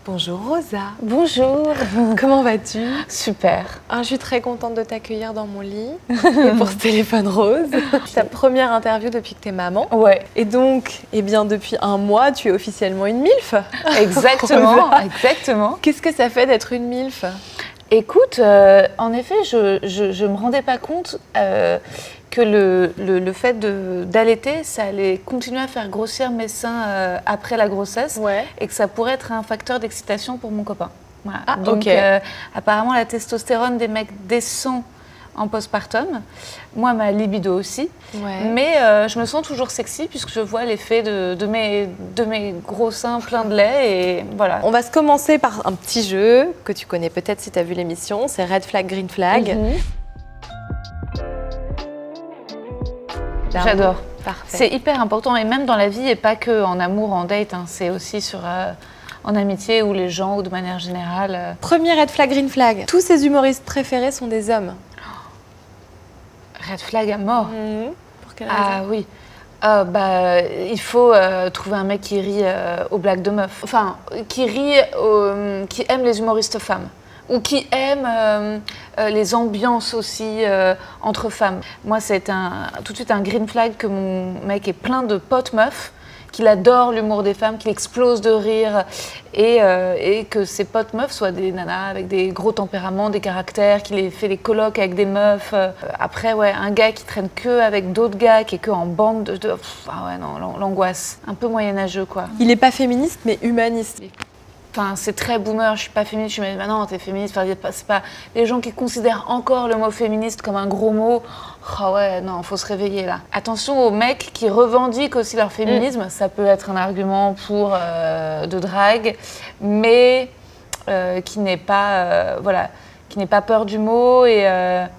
Bonjour Rosa. Bonjour. Comment vas-tu? Super. Je suis très contente de t'accueillir dans mon lit et pour ce téléphone rose. C'est ta première interview depuis que t'es maman. Ouais. Et donc, depuis un mois, tu es officiellement une MILF. Exactement, exactement. Qu'est-ce que ça fait d'être une MILF? Écoute, en effet, je me rendais pas compte que le fait d'allaiter, ça allait continuer à faire grossir mes seins après la grossesse, Ouais. et que ça pourrait être un facteur d'excitation pour mon copain. Voilà. Ah, Donc, ok. apparemment, la testostérone des mecs descend en postpartum. Moi, ma libido aussi. Ouais. Mais je me sens toujours sexy puisque je vois l'effet de mes gros seins pleins de lait. Et voilà. On va se commencer par un petit jeu que tu connais peut-être si tu as vu l'émission. C'est Red Flag, Green Flag. J'adore. Parfait. C'est hyper important, et même dans la vie, et pas que en amour, en date, hein, c'est aussi en amitié ou les gens, ou de manière générale. Premier Red Flag, Green Flag. Tous ces humoristes préférés sont des hommes. Red flag à mort. Pour quelle raison? Ah oui. Il faut trouver un mec qui rit aux blagues de meufs. Enfin, qui rit, qui aime les humoristes femmes. Ou qui aime les ambiances aussi entre femmes. Moi, c'est tout de suite un green flag que mon mec ait plein de potes meufs, qu'il adore l'humour des femmes, qu'il explose de rire, et que ses potes meufs soient des nanas avec des gros tempéraments, des caractères, qu'il ait fait des colocs avec des meufs. Après, ouais, un gars qui traîne que avec d'autres gars, qui est que en bande ah ouais, non, l'angoisse. Un peu moyenâgeux, quoi. Il n'est pas féministe, mais humaniste. Enfin, c'est très boomer, je suis pas féministe, je suis bah non, t'es féministe. Enfin, c'est pas les gens qui considèrent encore le mot féministe comme un gros mot. Ah ouais, non, faut se réveiller là. Attention aux mecs qui revendiquent aussi leur féminisme, ça peut être un argument pour de drague, mais qui n'ait pas, qui n'ait pas peur du mot et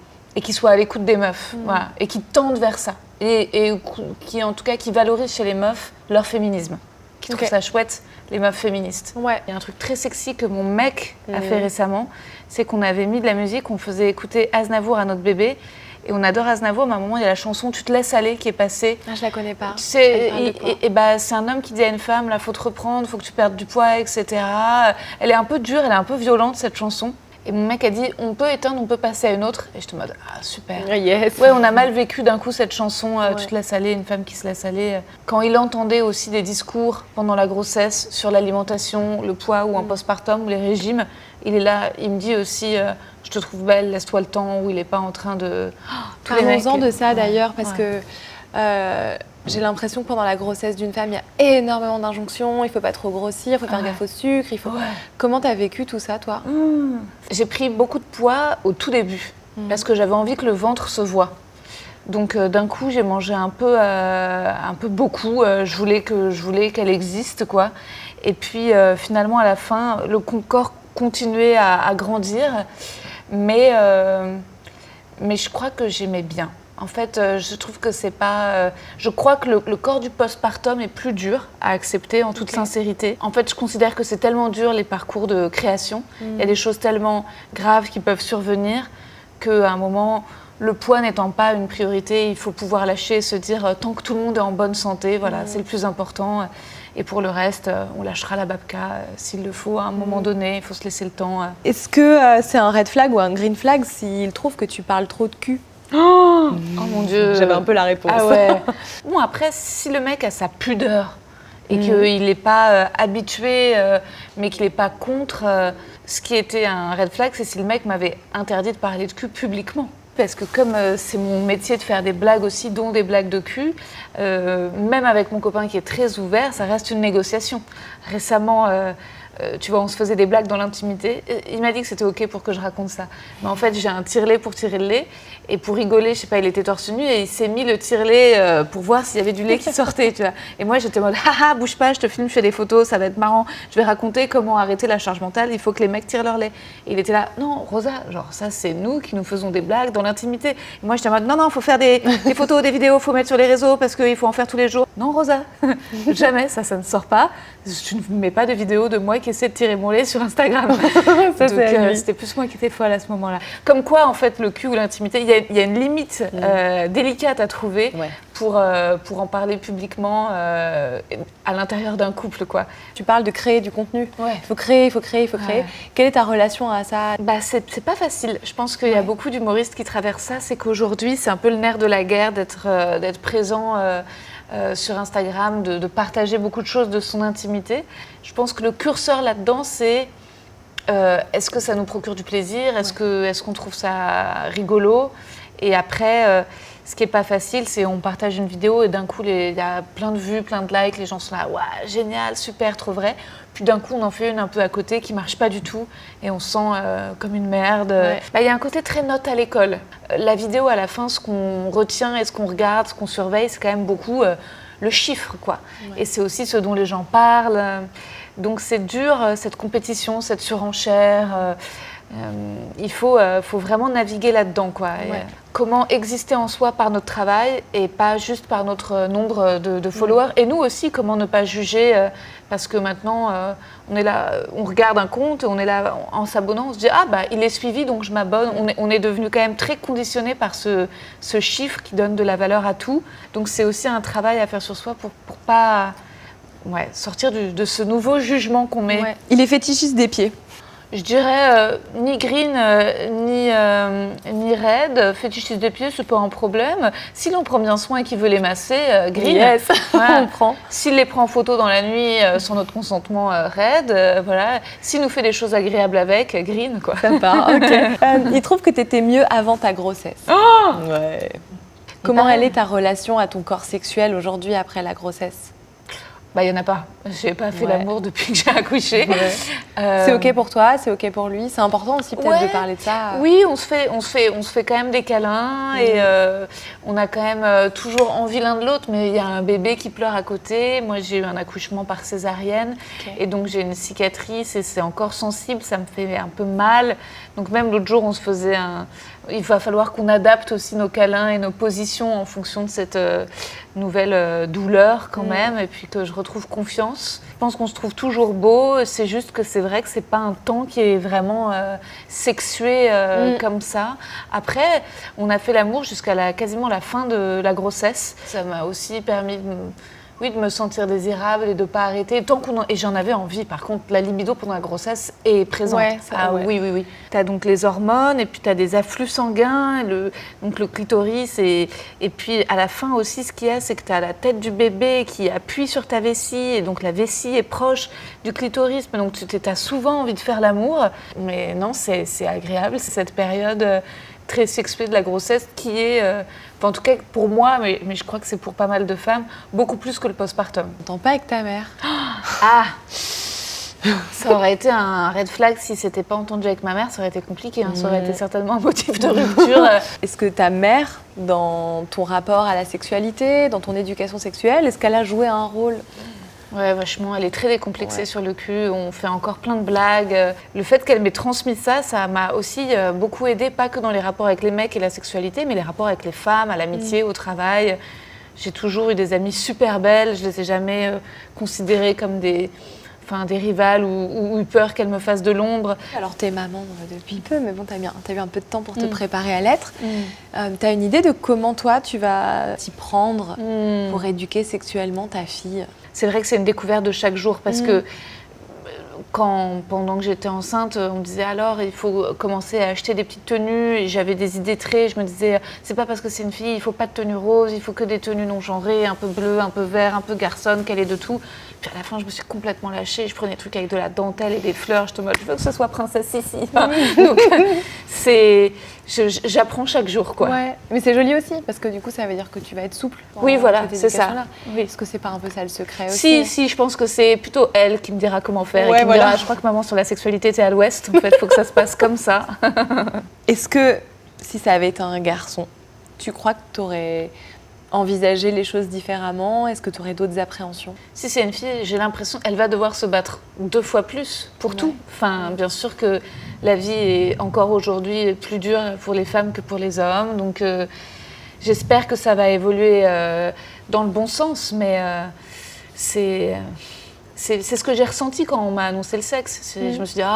qui soit à l'écoute des meufs, voilà, et qui tende vers ça, et qui en tout cas qui valorise chez les meufs leur féminisme, qui trouve ça chouette. Les meufs féministes. Ouais. Il y a un truc très sexy que mon mec a fait récemment, c'est qu'on avait mis de la musique, on faisait écouter Aznavour à notre bébé, et on adore Aznavour, mais à un moment il y a la chanson Tu te laisses aller qui est passée. Ah, je la connais pas. Tu sais, c'est un homme qui dit à une femme, là faut te reprendre, faut que tu perdes du poids, etc. Elle est un peu dure, elle est un peu violente cette chanson. Et mon mec a dit, on peut éteindre, on peut passer à une autre. Et je te mode, ah super. Yes. Ouais, on a mal vécu d'un coup cette chanson, Tu te laisses aller, une femme qui se laisse aller. Quand il entendait aussi des discours pendant la grossesse sur l'alimentation, le poids ou en postpartum ou les régimes, il est là, il me dit aussi, je te trouve belle, laisse-toi le temps, où il n'est pas en train de... Parlons-en de ça d'ailleurs, parce que j'ai l'impression que pendant la grossesse d'une femme, il y a énormément d'injonctions, il ne faut pas trop grossir, il faut faire gaffe au sucre, il faut... Comment tu as vécu tout ça, toi? J'ai pris beaucoup de poids au tout début, parce que j'avais envie que le ventre se voie. Donc d'un coup, j'ai mangé un peu beaucoup, je voulais qu'elle existe, quoi. Et puis finalement, à la fin, le corps continuait à grandir, mais je crois que j'aimais bien. En fait, je trouve que c'est pas... je crois que le corps du postpartum est plus dur à accepter, en toute sincérité. En fait, je considère que c'est tellement dur, les parcours de création. Il y a des choses tellement graves qui peuvent survenir qu'à un moment, le poids n'étant pas une priorité, il faut pouvoir lâcher et se dire tant que tout le monde est en bonne santé, voilà, c'est le plus important. Et pour le reste, on lâchera la babka s'il le faut. À un moment donné, il faut se laisser le temps. Est-ce que c'est un red flag ou un green flag s'il trouve que tu parles trop de cul? Oh mon Dieu. J'avais un peu la réponse. Ah ouais. Bon, après, si le mec a sa pudeur et qu'il n'est pas habitué, mais qu'il n'est pas contre, ce qui était un red flag, c'est si le mec m'avait interdit de parler de cul publiquement. Parce que comme c'est mon métier de faire des blagues aussi, dont des blagues de cul, même avec mon copain qui est très ouvert, ça reste une négociation. Récemment, tu vois, on se faisait des blagues dans l'intimité. Il m'a dit que c'était OK pour que je raconte ça. Mais en fait, j'ai un tire-lait pour tirer le lait. Et pour rigoler, je sais pas, il était torse nu et il s'est mis le tire-lait pour voir s'il y avait du lait qui sortait, tu vois. Et moi, j'étais en mode, haha, bouge pas, je te filme, je fais des photos, ça va être marrant. Je vais raconter comment arrêter la charge mentale, il faut que les mecs tirent leur lait. Et il était là, non, Rosa, genre ça, c'est nous qui nous faisons des blagues dans l'intimité. Et moi, j'étais en mode, non, faut faire des photos, des vidéos, faut mettre sur les réseaux parce qu'il faut en faire tous les jours. non Rosa, jamais, ça ne sort pas. Je ne mets pas de vidéo de moi qui essaie de tirer mon lait sur Instagram. Ça, Donc c'était plus moi qui étais folle à ce moment-là. Comme quoi, en fait, le cul ou l'intimité, il y a une limite délicate à trouver pour en parler publiquement à l'intérieur d'un couple, quoi. Tu parles de créer du contenu. Ouais. Il faut créer. Quelle est ta relation à ça? Bah, c'est pas facile. Je pense qu'il y a beaucoup d'humoristes qui traversent ça. C'est qu'aujourd'hui, c'est un peu le nerf de la guerre d'être présent sur Instagram, de partager beaucoup de choses de son intimité. Je pense que le curseur là-dedans, c'est est-ce que ça nous procure du plaisir? Est-ce qu'on trouve ça rigolo? Et après, ce qui n'est pas facile, c'est on partage une vidéo et d'un coup, il y a plein de vues, plein de likes, les gens sont là, ouais, génial, super, trop vrai. Puis d'un coup, on en fait une un peu à côté qui ne marche pas du tout et on se sent comme une merde. Bah, y a un côté très note à l'école. La vidéo, à la fin, ce qu'on retient et ce qu'on regarde, ce qu'on surveille, c'est quand même beaucoup le chiffre, quoi. Ouais. Et c'est aussi ce dont les gens parlent. Donc c'est dur, cette compétition, cette surenchère. Il faut vraiment naviguer là-dedans, quoi. Ouais. Comment exister en soi par notre travail et pas juste par notre nombre de followers. Et nous aussi, comment ne pas juger parce que maintenant, on est là, on regarde un compte, on est là en s'abonnant, on se dit « Ah, bah, il est suivi, donc je m'abonne ». On est devenu quand même très conditionné par ce chiffre qui donne de la valeur à tout. Donc c'est aussi un travail à faire sur soi pour pas sortir de ce nouveau jugement qu'on met. Ouais. Il est fétichiste des pieds. Je dirais ni green ni raide. Fétichiste des pieds, c'est pas un problème. S'il en prend bien soin et qu'il veut les masser, green. Yes, on prend. S'il les prend en photo dans la nuit sans notre consentement, raide. Voilà. S'il nous fait des choses agréables avec, green, quoi. Ça part, ok. Il trouve que tu étais mieux avant ta grossesse. Oh ouais. Comment elle est ta relation à ton corps sexuel aujourd'hui après la grossesse? Bah, il n'y en a pas. Je n'ai pas fait l'amour depuis que j'ai accouché. Ouais. C'est OK pour toi, c'est OK pour lui. C'est important aussi peut-être de parler de ça. Oui, on se fait quand même des câlins et on a quand même toujours envie l'un de l'autre, mais il y a un bébé qui pleure à côté. Moi, j'ai eu un accouchement par césarienne et donc j'ai une cicatrice et c'est encore sensible, ça me fait un peu mal. Donc même l'autre jour, on se faisait il va falloir qu'on adapte aussi nos câlins et nos positions en fonction de cette nouvelle douleur quand même, et puis que je retrouve confiance. Je pense qu'on se trouve toujours beau, c'est juste que c'est vrai que c'est pas un temps qui est vraiment sexué comme ça. Après, on a fait l'amour jusqu'à quasiment la fin de la grossesse. Ça m'a aussi permis de me sentir désirable et de ne pas arrêter. Et j'en avais envie. Par contre, la libido pendant la grossesse est présente. Oui. Tu as donc les hormones et puis tu as des afflux sanguins, donc le clitoris. Et puis à la fin aussi, ce qu'il y a, c'est que tu as la tête du bébé qui appuie sur ta vessie. Et donc la vessie est proche du clitoris. Donc tu as souvent envie de faire l'amour. Mais non, c'est agréable. C'est cette période très sexuée de la grossesse qui est, en tout cas pour moi, mais je crois que c'est pour pas mal de femmes, beaucoup plus que le postpartum. On t'entend pas avec ta mère. Ah ça aurait été un red flag si c'était pas entendu avec ma mère, ça aurait été compliqué, hein. Ça aurait été certainement un motif de rupture. Est-ce que ta mère, dans ton rapport à la sexualité, dans ton éducation sexuelle, est-ce qu'elle a joué un rôle ? Ouais, vachement. Elle est très décomplexée sur le cul. On fait encore plein de blagues. Le fait qu'elle m'ait transmis ça, ça m'a aussi beaucoup aidée, pas que dans les rapports avec les mecs et la sexualité, mais les rapports avec les femmes, à l'amitié, au travail. J'ai toujours eu des amies super belles. Je les ai jamais considérées comme des rivales ou eu peur qu'elles me fassent de l'ombre. Alors, t'es maman depuis peu, mais bon, t'as eu un peu de temps pour te préparer à l'être. T'as une idée de comment, toi, tu vas t'y prendre pour éduquer sexuellement ta fille ? C'est vrai que c'est une découverte de chaque jour parce que pendant que j'étais enceinte, on me disait alors il faut commencer à acheter des petites tenues et j'avais des idées très, je me disais c'est pas parce que c'est une fille, il faut pas de tenue rose, il faut que des tenues non genrées, un peu bleu, un peu vert, un peu garçonne, qu'elle ait de tout. Puis à la fin je me suis complètement lâchée, je prenais des trucs avec de la dentelle et des fleurs, je veux que ce soit princesse ici. Donc j'apprends chaque jour, quoi. Ouais, mais c'est joli aussi parce que du coup ça veut dire que tu vas être souple. Oui, voilà, c'est ça. Oui. Est-ce que c'est pas un peu ça le secret aussi ? Si, je pense que c'est plutôt elle qui me dira comment faire et qui me dira, je crois que maman sur la sexualité t'es à l'ouest, en fait, il faut que ça se passe comme ça. Est-ce que si ça avait été un garçon, tu crois que tu aurais envisagé les choses différemment ? Est-ce que tu aurais d'autres appréhensions ? Si c'est une fille, j'ai l'impression qu'elle va devoir se battre 2 fois plus pour tout. Enfin, bien sûr que la vie est encore aujourd'hui plus dure pour les femmes que pour les hommes. Donc, j'espère que ça va évoluer dans le bon sens, mais c'est ce que j'ai ressenti quand on m'a annoncé le sexe. Je me suis dit,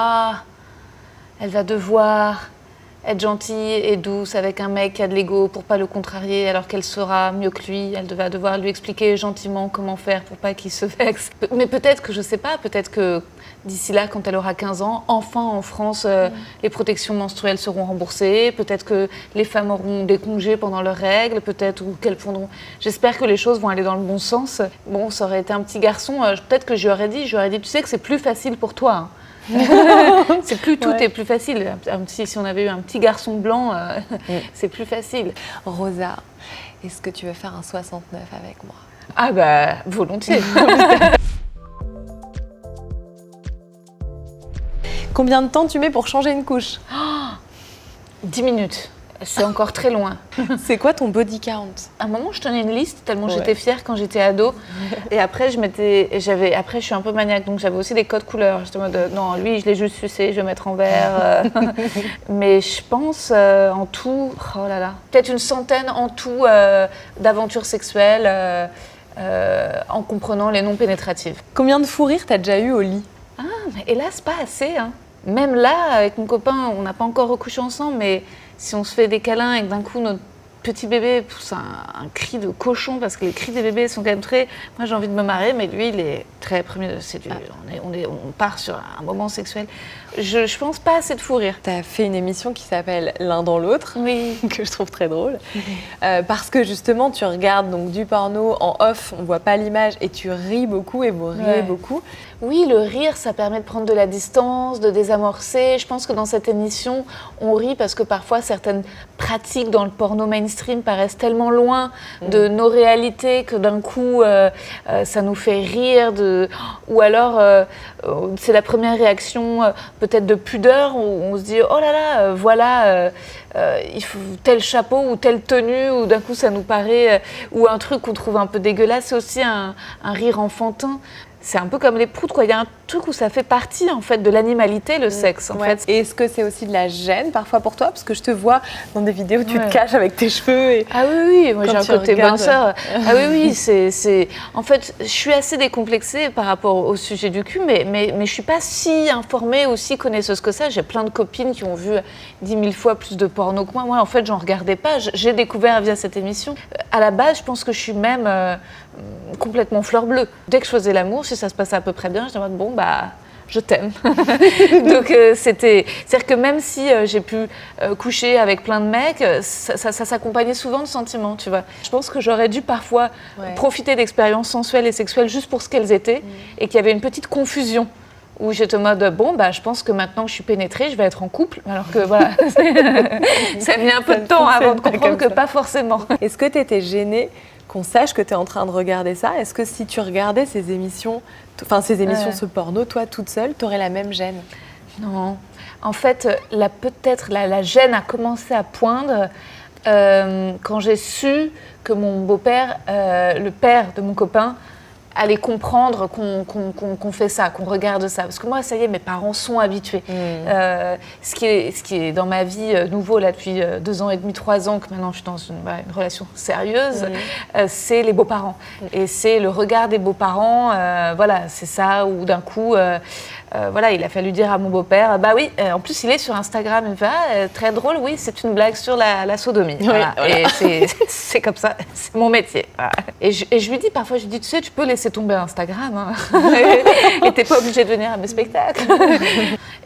elle va devoir être gentille et douce avec un mec qui a de l'ego pour pas le contrarier, alors qu'elle saura mieux que lui. Elle va devoir lui expliquer gentiment comment faire pour pas qu'il se vexe. Mais peut-être que, je sais pas, peut-être que d'ici là, quand elle aura 15 ans, enfin en France, les protections menstruelles seront remboursées. Peut-être que les femmes auront des congés pendant leurs règles, peut-être, ou qu'elles fondront. J'espère que les choses vont aller dans le bon sens. Bon, ça aurait été un petit garçon, peut-être que j'aurais dit, tu sais que c'est plus facile pour toi. Hein. Tout est plus facile. Si on avait eu un petit garçon blanc, c'est plus facile. Rosa, est-ce que tu veux faire un 69 avec moi? Ah bah, volontiers. Combien de temps tu mets pour changer une couche? 10 minutes. C'est encore très loin. C'est quoi ton body count? À un moment, je tenais une liste tellement j'étais fière quand j'étais ado. Et après, je suis un peu maniaque, donc j'avais aussi des codes couleurs. J'étais en mode, non, lui, je l'ai juste sucé, je vais mettre en vert. Mais je pense en tout, oh là là, peut-être une centaine en tout d'aventures sexuelles en comprenant les non pénétratives. Combien de fous rires t'as déjà eu au lit? Mais hélas, pas assez. Hein. Même là, avec mon copain, on n'a pas encore recouché ensemble, mais si on se fait des câlins et que d'un coup notre petit bébé pousse un cri de cochon, parce que les cris des bébés sont quand même très... Moi j'ai envie de me marrer, mais lui il est très premier... On part sur un moment sexuel. Je pense pas assez de fou rire. Tu as fait une émission qui s'appelle L'un dans l'autre, que je trouve très drôle, parce que justement tu regardes donc du porno en off, on voit pas l'image et tu ris beaucoup et vous riez beaucoup. Oui, le rire, ça permet de prendre de la distance, de désamorcer. Je pense que dans cette émission, on rit parce que parfois certaines pratiques dans le porno mainstream paraissent tellement loin de nos réalités que d'un coup, ça nous fait rire. Ou alors, c'est la première réaction peut-être de pudeur où on se dit « Oh là là, voilà, il faut tel chapeau ou telle tenue » ou d'un coup, ça nous paraît... ou un truc qu'on trouve un peu dégueulasse, c'est aussi un rire enfantin. C'est un peu comme les proutes, quoi. Il y a un truc où ça fait partie, en fait, de l'animalité, le sexe, en fait. Et est-ce que c'est aussi de la gêne, parfois, pour toi? Parce que je te vois dans des vidéos où tu te caches avec tes cheveux. Et... Ah oui, moi j'ai un côté bonne sœur. Ah oui, c'est... En fait, je suis assez décomplexée par rapport au sujet du cul, mais je suis pas si informée ou si connaisseuse que ça. J'ai plein de copines qui ont vu 10 000 fois plus de porno que moi. Moi, en fait, j'en regardais pas. J'ai découvert via cette émission. À la base, je pense que je suis même... complètement fleur bleue. Dès que je faisais l'amour, si ça se passait à peu près bien, je disais bon bah je t'aime. Donc c'est-à-dire que même si j'ai pu coucher avec plein de mecs, ça s'accompagnait souvent de sentiments, tu vois. Je pense que j'aurais dû parfois profiter d'expériences sensuelles et sexuelles juste pour ce qu'elles étaient et qu'il y avait une petite confusion. Où j'étais en mode, bon, bah, je pense que maintenant que je suis pénétrée, je vais être en couple. Alors que voilà, ça a mis un peu de temps avant de comprendre que pas forcément. Est-ce que tu étais gênée qu'on sache que tu es en train de regarder ça? Est-ce que si tu regardais ces émissions, ce porno, toi, toute seule, tu aurais la même gêne? Non. En fait, peut-être la gêne a commencé à poindre quand j'ai su que mon beau-père, le père de mon copain, allait comprendre qu'on fait ça, qu'on regarde ça. Parce que moi, ça y est, mes parents sont habitués. Ce qui est dans ma vie nouveau, là, depuis 2 ans et demi, 3 ans, que maintenant je suis dans une relation sérieuse, c'est les beaux-parents. Et c'est le regard des beaux-parents, voilà, c'est ça, où d'un coup... voilà, il a fallu dire à mon beau-père, bah oui, en plus il est sur Instagram, il me fait, très drôle, oui, c'est une blague sur la sodomie. Voilà. Et c'est comme ça, c'est mon métier. Voilà. Et je lui dis parfois, tu sais, tu peux laisser tomber Instagram, hein, et t'es pas obligé de venir à mes spectacles.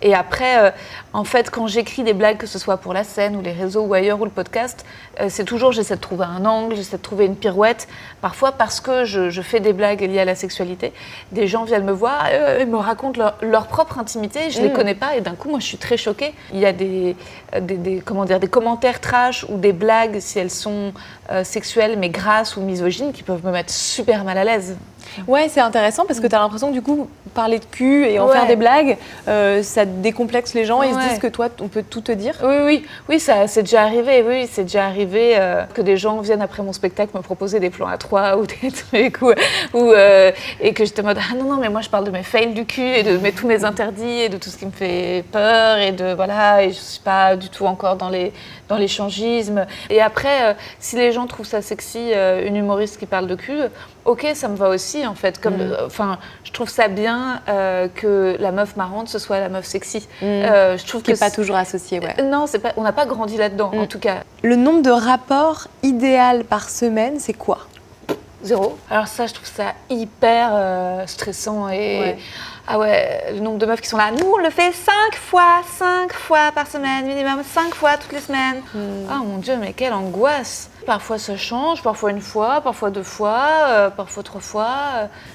Et après, en fait, quand j'écris des blagues, que ce soit pour la scène ou les réseaux ou ailleurs ou le podcast, c'est toujours, j'essaie de trouver un angle, j'essaie de trouver une pirouette. Parfois, parce que je fais des blagues liées à la sexualité, des gens viennent me voir, et me racontent leur propre intimité, je les connais pas, et d'un coup, moi, je suis très choquée. Il y a des commentaires trash ou des blagues, si elles sont sexuelles, mais grasses ou misogynes, qui peuvent me mettre super mal à l'aise. Ouais, c'est intéressant parce que tu as l'impression que du coup, parler de cul et en faire des blagues, ça décomplexe les gens et ils se disent que toi, on peut tout te dire. Oui, ça c'est déjà arrivé. Oui, c'est déjà arrivé que des gens viennent après mon spectacle me proposer des plans à 3 ou des trucs et que j'étais en mode ah non, mais moi je parle de mes fails du cul et de tous mes interdits et de tout ce qui me fait peur et je suis pas du tout encore dans l'échangisme. Et après, si les gens trouvent ça sexy, une humoriste qui parle de cul, ok, ça me va aussi en fait. Je trouve ça bien que la meuf marrante ce soit la meuf sexy. Je trouve qui n'est pas toujours associée. Non, on n'a pas grandi là-dedans en tout cas. Le nombre de rapports idéal par semaine, c'est quoi? 0. Alors ça, je trouve ça hyper stressant et ah ouais, le nombre de meufs qui sont là. Nous, on le fait 5 fois par semaine, minimum 5 fois toutes les semaines. Oh mon Dieu, mais quelle angoisse! Parfois ça change, parfois une fois, parfois 2 fois, parfois 3 fois.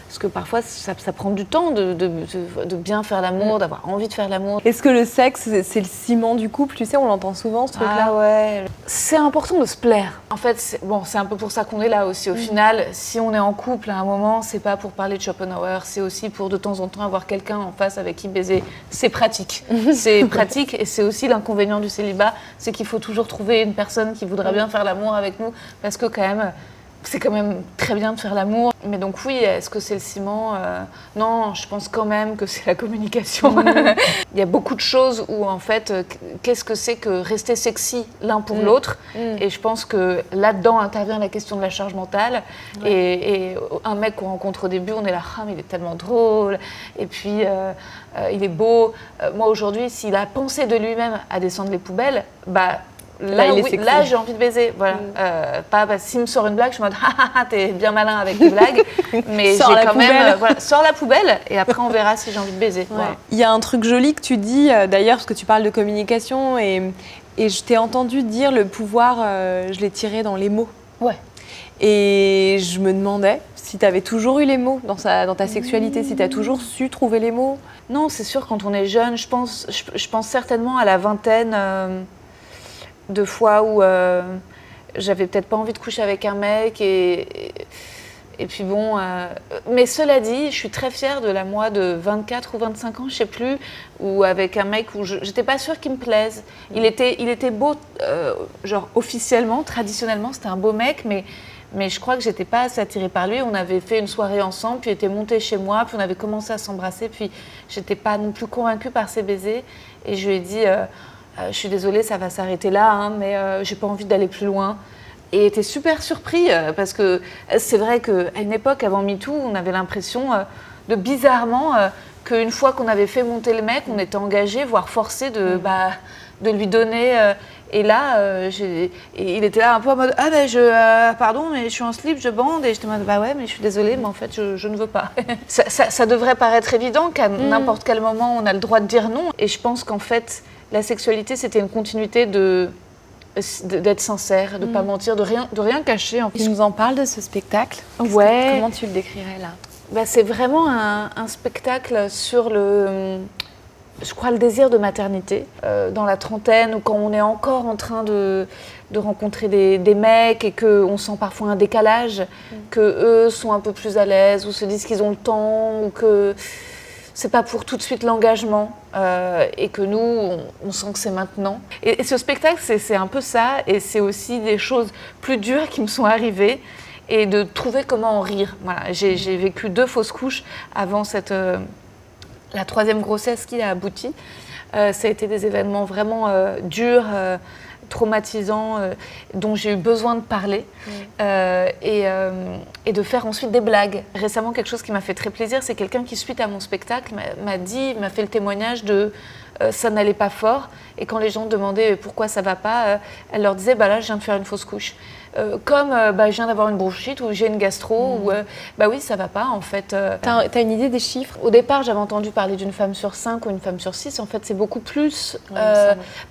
Parce que parfois ça prend du temps de bien faire l'amour, d'avoir envie de faire l'amour. Est-ce que le sexe, c'est le ciment du couple? Tu sais, on l'entend souvent ce truc-là. Ah ouais. C'est important de se plaire. En fait, c'est un peu pour ça qu'on est là aussi. Au final, si on est en couple à un moment, c'est pas pour parler de Schopenhauer, c'est aussi pour de temps en temps avoir quelqu'un en face avec qui baiser. C'est pratique. C'est pratique et c'est aussi l'inconvénient du célibat, c'est qu'il faut toujours trouver une personne qui voudra bien faire l'amour avec nous parce que quand même c'est quand même très bien de faire l'amour. Mais donc oui, est-ce que c'est le ciment? Non, je pense quand même que c'est la communication. Il y a beaucoup de choses où en fait, qu'est-ce que c'est que rester sexy l'un pour l'autre? Et je pense que là-dedans intervient la question de la charge mentale. Et un mec qu'on rencontre au début, on est là, ah mais il est tellement drôle. Et puis il est beau. Moi aujourd'hui, s'il a pensé de lui-même à descendre les poubelles, Là, j'ai envie de baiser. Voilà. S'il me sort une blague, je suis en mode t'es bien malin avec tes blagues, mais j'ai quand même. Sors la poubelle et après on verra si j'ai envie de baiser. Ouais. Voilà. Il y a un truc joli que tu dis d'ailleurs, parce que tu parles de communication et je t'ai entendu dire le pouvoir, je l'ai tiré dans les mots. Ouais. Et je me demandais si tu avais toujours eu les mots dans ta sexualité, si tu as toujours su trouver les mots. Non, c'est sûr, quand on est jeune, je pense certainement à la vingtaine. De fois où j'avais peut-être pas envie de coucher avec un mec et puis bon, mais cela dit, je suis très fière de la moi de 24 ou 25 ans, je sais plus, ou avec un mec où j'étais pas sûre qu'il me plaise. Il était beau, genre officiellement, traditionnellement, c'était un beau mec, mais je crois que j'étais pas assez attirée par lui. On avait fait une soirée ensemble, puis il était monté chez moi, puis on avait commencé à s'embrasser, puis j'étais pas non plus convaincue par ses baisers et je lui ai dit je suis désolée, ça va s'arrêter là, hein, mais j'ai pas envie d'aller plus loin. Et il était super surpris parce que c'est vrai qu'à une époque, avant MeToo, on avait l'impression de bizarrement qu'une fois qu'on avait fait monter le mec, on était engagé, voire forcé de lui donner. Et là, il était là un peu en mode pardon, mais je suis en slip, je bande. Et je te demande ouais, mais je suis désolée, mais en fait, je ne veux pas. ça devrait paraître évident qu'à n'importe quel moment, on a le droit de dire non. Et je pense qu'en fait, la sexualité, c'était une continuité d'être sincère, de ne pas mentir, de rien cacher. En fait. Tu nous en parles de ce spectacle? Ouais. Comment tu le décrirais là? C'est vraiment un spectacle sur je crois, le désir de maternité. Dans la trentaine, ou quand on est encore en train de rencontrer des mecs et qu'on sent parfois un décalage, qu'eux sont un peu plus à l'aise, ou se disent qu'ils ont le temps, ou que c'est pas pour tout de suite l'engagement et que nous, on sent que c'est maintenant. Et ce spectacle, c'est un peu ça, et c'est aussi des choses plus dures qui me sont arrivées et de trouver comment en rire. Voilà, j'ai vécu 2 fausses couches avant la 3e grossesse qui a abouti. Ça a été des événements vraiment durs, traumatisants, dont j'ai eu besoin de parler et de faire ensuite des blagues. Récemment, quelque chose qui m'a fait très plaisir, c'est quelqu'un qui, suite à mon spectacle, m'a fait le témoignage de ça n'allait pas fort. Et quand les gens demandaient pourquoi ça va pas, elle leur disait là, je viens de faire une fausse couche. Comme je viens d'avoir une bronchite ou j'ai une gastro, ou oui, ça va pas en fait. T'as une idée des chiffres? Au départ, j'avais entendu parler d'une femme sur 5 ou une femme sur 6. En fait, c'est beaucoup plus.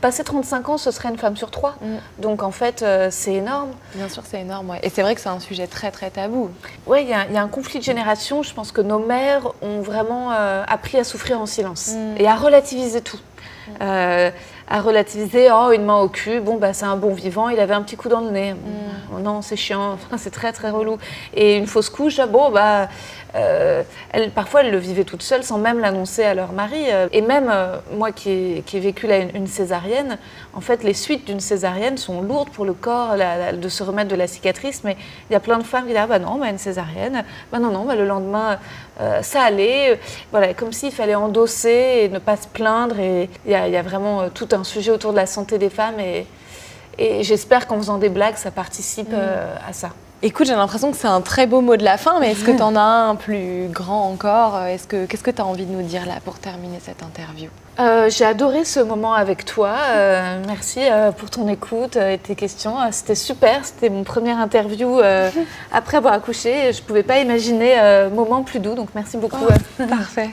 Passer 35 ans, ce serait une femme sur 3. Donc en fait, c'est énorme. Bien sûr, c'est énorme. Ouais. Et c'est vrai que c'est un sujet très très tabou. Oui, il y a un conflit de génération. Je pense que nos mères ont vraiment appris à souffrir en silence et à relativiser tout. À relativiser, une main au cul, c'est un bon vivant, il avait un petit coup dans le nez. Oh non, c'est chiant, c'est très très relou. Et une fausse couche, Parfois, elles le vivaient toutes seules sans même l'annoncer à leur mari. Et même moi qui ai vécu là une césarienne, en fait, les suites d'une césarienne sont lourdes pour le corps de se remettre de la cicatrice. Mais il y a plein de femmes qui disent « Ah bah non, une césarienne, bah non, le lendemain, ça allait. » Voilà, comme s'il fallait endosser et ne pas se plaindre. Et il y a vraiment tout un sujet autour de la santé des femmes. Et j'espère qu'en faisant des blagues, ça participe à ça. Écoute, j'ai l'impression que c'est un très beau mot de la fin, mais est-ce que tu en as un plus grand encore? Qu'est-ce que tu as envie de nous dire là pour terminer cette interview? J'ai adoré ce moment avec toi. Merci pour ton écoute et tes questions. C'était super. C'était mon première interview après avoir accouché. Je ne pouvais pas imaginer moment plus doux, donc merci beaucoup. Parfait.